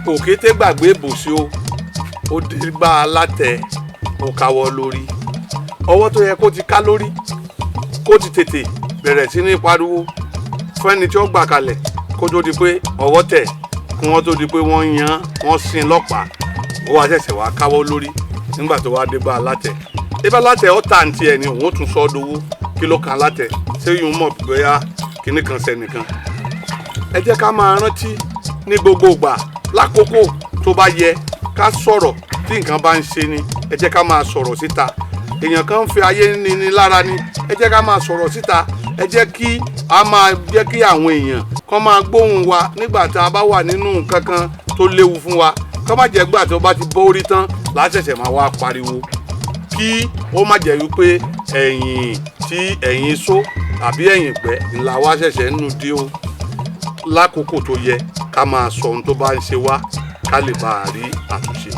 Okete gbàgbé Ibosi o ó dìgbà látẹ ó káwọ́ lórí ọwọ́ tó yẹ kó ti ká lórí kó ti tètè bẹ̀rẹ̀ sí ní pariwo fún ẹni tí ó gbà kalẹ̀ kó tó di pé ọwọ́ tẹ̀ kí wọ́n tó di pé wọ́n yan wọ́n sin lọ́pàá ó wá ṣẹ̀ṣẹ̀ wá káwọ́ lórí nígbà tó wá dé bá látẹ débà látẹ ó tà ní tiẹ̀ ni òun ó tún sọ dowó kí ló kan látẹ ṣé yìí ń mọ̀ bóyá kinní kan sẹ́nìkan ẹ jẹ́ ká máa rántí ní gbogbo ìgbà lákòókò tó bá yẹ ká sọ̀rọ̀ tí nǹkan bá ń ṣe ni ẹ jẹ́ ká máa sọ̀rọ̀ síta èèyàn kan ń fi ayé níní lára ni ẹ jẹ́ ká máa sọ̀rọ̀ síta ẹ jẹ́ kí a máa jẹ́ kí àwọn èèyàn kan máa gbóhùn wa nígbà tá a bá wà nínú nǹkan kan tó léwu fún wa ká má jẹ́ gbà tó bá ti bọ́ orí tán láṣẹ̀ṣẹ̀ máa wá pariwo kí ó má jẹ́ wípé ẹ̀yìn tí ẹ̀yìn só àbí ẹ̀yìn pẹ́ ńlá wa ṣẹ̀ṣẹ̀ ń nu dí o lákòókò tó yẹ ká máa sọ ohun tó bá ń ṣe wá ká lè bá a rí àtúnṣe.